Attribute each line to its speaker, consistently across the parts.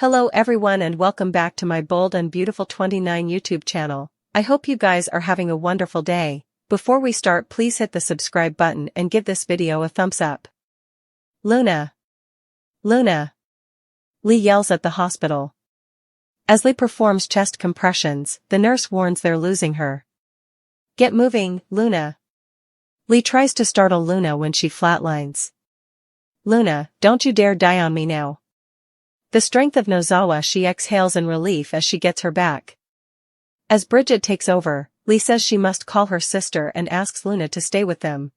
Speaker 1: Hello everyone and welcome back to my Bold and Beautiful 29 YouTube channel. I hope you guys are having a wonderful day. Before we start, please hit the subscribe button and give this video a thumbs up. Luna. Luna. Lee yells at the hospital. As Lee performs chest compressions, the nurse warns they're losing her. Get moving, Luna. Lee tries to startle Luna when she flatlines. Luna, don't you dare die on me now. The strength of Nozawa, she exhales in relief as she gets her back. As Bridget takes over, Lee says she must call her sister and asks Luna to stay with them.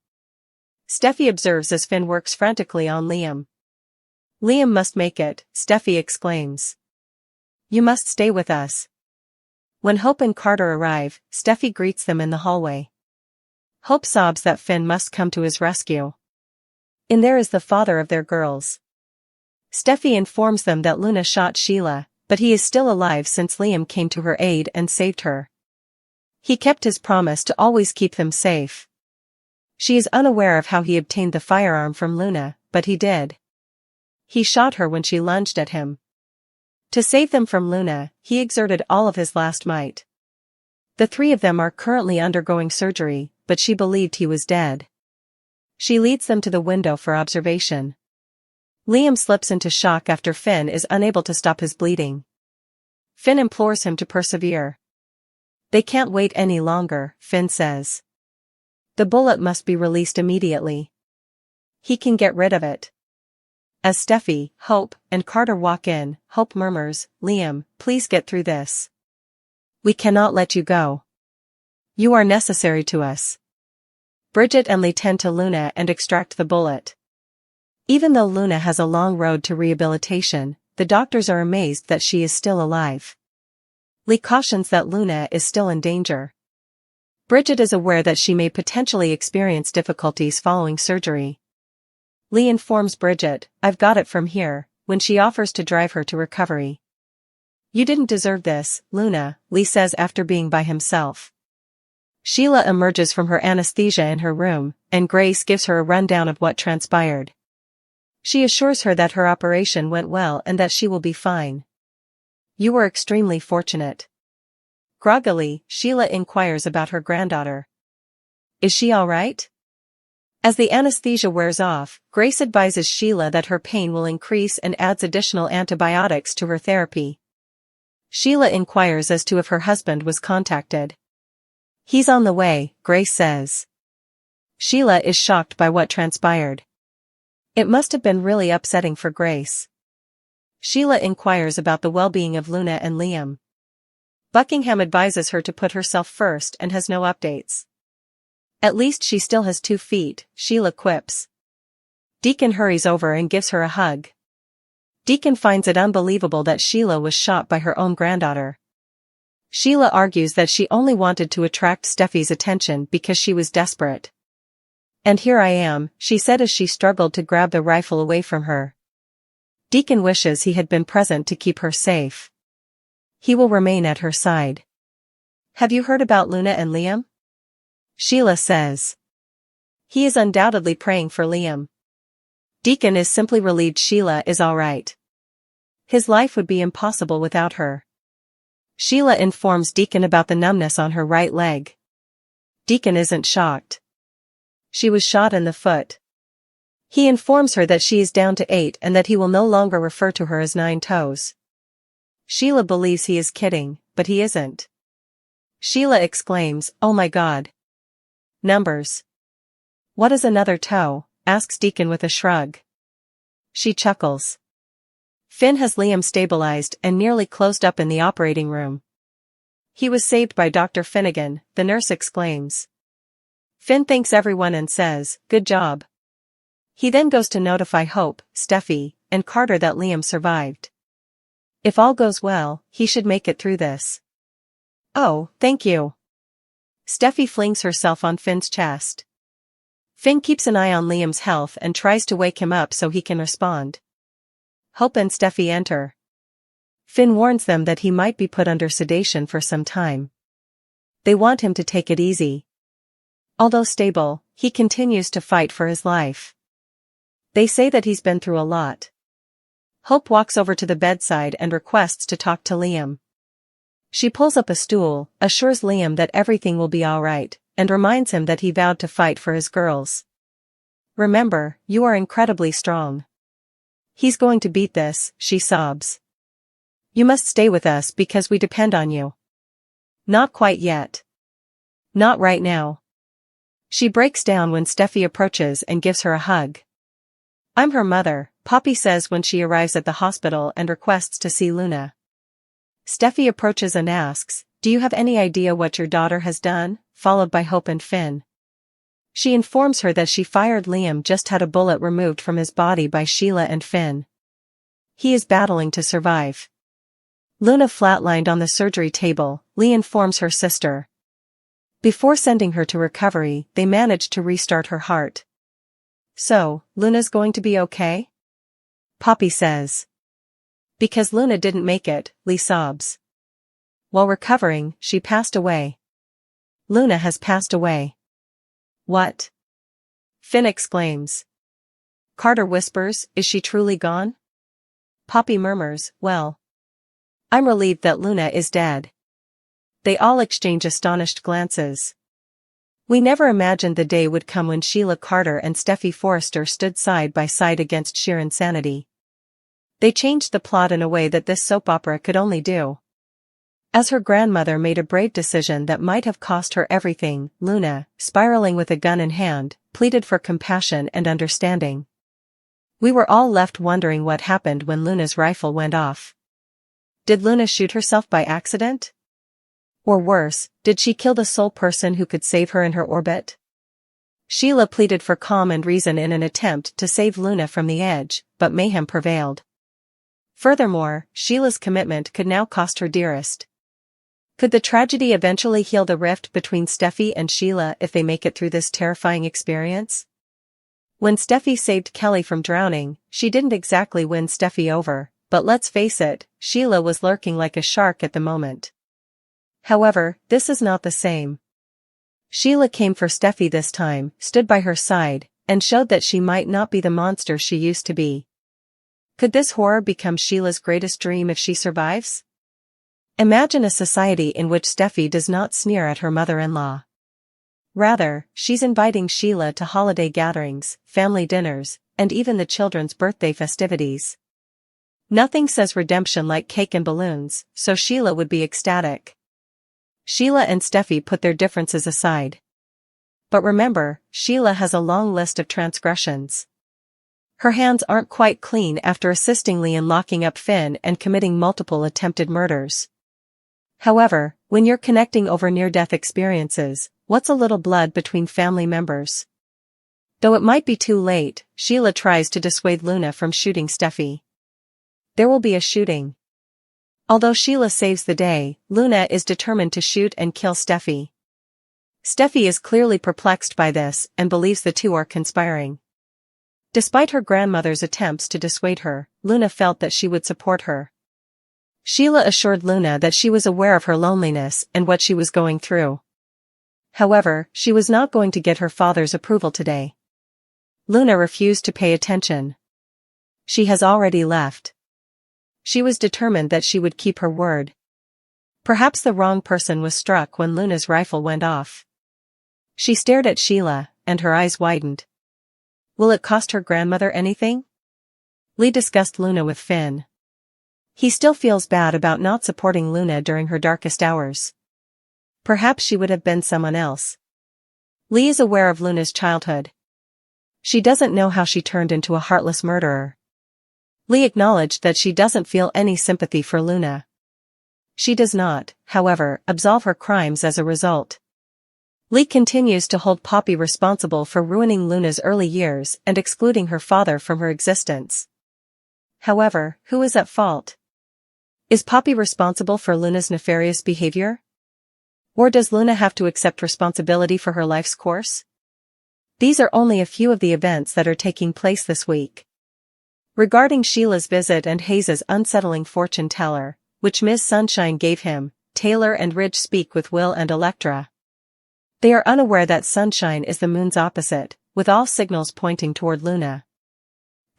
Speaker 1: Steffi observes as Finn works frantically on Liam. Liam must make it, Steffi exclaims. You must stay with us. When Hope and Carter arrive, Steffi greets them in the hallway. Hope sobs that Finn must come to his rescue. In there is the father of their girls. Steffi informs them that Luna shot Sheila, but he is still alive since Liam came to her aid and saved her. He kept his promise to always keep them safe. She is unaware of how he obtained the firearm from Luna, but he did. He shot her when she lunged at him. To save them from Luna, he exerted all of his last might. The three of them are currently undergoing surgery, but she believed he was dead. She leads them to the window for observation. Liam slips into shock after Finn is unable to stop his bleeding. Finn implores him to persevere. They can't wait any longer, Finn says. The bullet must be released immediately. He can get rid of it. As Steffi, Hope, and Carter walk in, Hope murmurs, Liam, please get through this. We cannot let you go. You are necessary to us. Bridget and Lee tend to Luna and extract the bullet. Even though Luna has a long road to rehabilitation, the doctors are amazed that she is still alive. Lee cautions that Luna is still in danger. Bridget is aware that she may potentially experience difficulties following surgery. Lee informs Bridget, I've got it from here, when she offers to drive her to recovery. You didn't deserve this, Luna, Lee says after being by himself. Sheila emerges from her anesthesia in her room, and Grace gives her a rundown of what transpired. She assures her that her operation went well and that she will be fine. You were extremely fortunate. Groggily, Sheila inquires about her granddaughter. Is she all right? As the anesthesia wears off, Grace advises Sheila that her pain will increase and adds additional antibiotics to her therapy. Sheila inquires as to if her husband was contacted. He's on the way, Grace says. Sheila is shocked by what transpired. It must have been really upsetting for Grace. Sheila inquires about the well-being of Luna and Liam. Buckingham advises her to put herself first and has no updates. At least she still has 2 feet, Sheila quips. Deacon hurries over and gives her a hug. Deacon finds it unbelievable that Sheila was shot by her own granddaughter. Sheila argues that she only wanted to attract Steffi's attention because she was desperate. And here I am, she said as she struggled to grab the rifle away from her. Deacon wishes he had been present to keep her safe. He will remain at her side. Have you heard about Luna and Liam? Sheila says. He is undoubtedly praying for Liam. Deacon is simply relieved Sheila is all right. His life would be impossible without her. Sheila informs Deacon about the numbness on her right leg. Deacon isn't shocked. She was shot in the foot. He informs her that she is down to 8 and that he will no longer refer to her as 9 toes. Sheila believes he is kidding, but he isn't. Sheila exclaims, oh my God. Numbers. What is another toe? Asks Deacon with a shrug. She chuckles. Finn has Liam stabilized and nearly closed up in the operating room. He was saved by Dr. Finnegan, the nurse exclaims. Finn thanks everyone and says, good job. He then goes to notify Hope, Steffi, and Carter that Liam survived. If all goes well, he should make it through this. Oh, thank you. Steffi flings herself on Finn's chest. Finn keeps an eye on Liam's health and tries to wake him up so he can respond. Hope and Steffi enter. Finn warns them that he might be put under sedation for some time. They want him to take it easy. Although stable, he continues to fight for his life. They say that he's been through a lot. Hope walks over to the bedside and requests to talk to Liam. She pulls up a stool, assures Liam that everything will be alright, and reminds him that he vowed to fight for his girls. "Remember, you are incredibly strong. He's going to beat this," she sobs. "You must stay with us because we depend on you." "Not quite yet. Not right now." She breaks down when Steffi approaches and gives her a hug. "I'm her mother," Poppy says when she arrives at the hospital and requests to see Luna. Steffi approaches and asks, "Do you have any idea what your daughter has done?" followed by Hope and Finn. She informs her that she fired Liam just had a bullet removed from his body by Sheila and Finn. He is battling to survive. Luna flatlined on the surgery table, Lee informs her sister. Before sending her to recovery, they managed to restart her heart. "So, Luna's going to be okay?" Poppy says. "Because Luna didn't make it," Lee sobs. "While recovering, she passed away." "Luna has passed away." "What?" Finn exclaims. Carter whispers, "Is she truly gone?" Poppy murmurs, "Well, I'm relieved that Luna is dead." They all exchange astonished glances. We never imagined the day would come when Sheila Carter and Steffi Forrester stood side by side against sheer insanity. They changed the plot in a way that this soap opera could only do. As her grandmother made a brave decision that might have cost her everything, Luna, spiraling with a gun in hand, pleaded for compassion and understanding. We were all left wondering what happened when Luna's rifle went off. Did Luna shoot herself by accident? Or worse, did she kill the sole person who could save her in her orbit? Sheila pleaded for calm and reason in an attempt to save Luna from the edge, but mayhem prevailed. Furthermore, Sheila's commitment could now cost her dearest. Could the tragedy eventually heal the rift between Steffi and Sheila if they make it through this terrifying experience? When Steffi saved Kelly from drowning, she didn't exactly win Steffi over, but let's face it, Sheila was lurking like a shark at the moment. However, this is not the same. Sheila came for Steffi this time, stood by her side, and showed that she might not be the monster she used to be. Could this horror become Sheila's greatest dream if she survives? Imagine a society in which Steffi does not sneer at her mother-in-law. Rather, she's inviting Sheila to holiday gatherings, family dinners, and even the children's birthday festivities. Nothing says redemption like cake and balloons, so Sheila would be ecstatic. Sheila and Steffi put their differences aside. But remember, Sheila has a long list of transgressions. Her hands aren't quite clean after assisting Lee in locking up Finn and committing multiple attempted murders. However, when you're connecting over near-death experiences, what's a little blood between family members? Though it might be too late, Sheila tries to dissuade Luna from shooting Steffi. There will be a shooting. Although Sheila saves the day, Luna is determined to shoot and kill Steffi. Steffi is clearly perplexed by this and believes the two are conspiring. Despite her grandmother's attempts to dissuade her, Luna felt that she would support her. Sheila assured Luna that she was aware of her loneliness and what she was going through. However, she was not going to get her father's approval today. Luna refused to pay attention. She has already left. She was determined that she would keep her word. Perhaps the wrong person was struck when Luna's rifle went off. She stared at Sheila, and her eyes widened. Will it cost her grandmother anything? Lee discussed Luna with Finn. He still feels bad about not supporting Luna during her darkest hours. Perhaps she would have been someone else. Lee is aware of Luna's childhood. She doesn't know how she turned into a heartless murderer. Lee acknowledged that she doesn't feel any sympathy for Luna. She does not, however, absolve her crimes as a result. Lee continues to hold Poppy responsible for ruining Luna's early years and excluding her father from her existence. However, who is at fault? Is Poppy responsible for Luna's nefarious behavior? Or does Luna have to accept responsibility for her life's course? These are only a few of the events that are taking place this week. Regarding Sheila's visit and Hayes's unsettling fortune teller, which Ms. Sunshine gave him, Taylor and Ridge speak with Will and Electra. They are unaware that Sunshine is the moon's opposite, with all signals pointing toward Luna.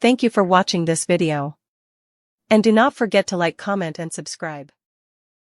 Speaker 1: Thank you for watching this video. And do not forget to like, comment and subscribe.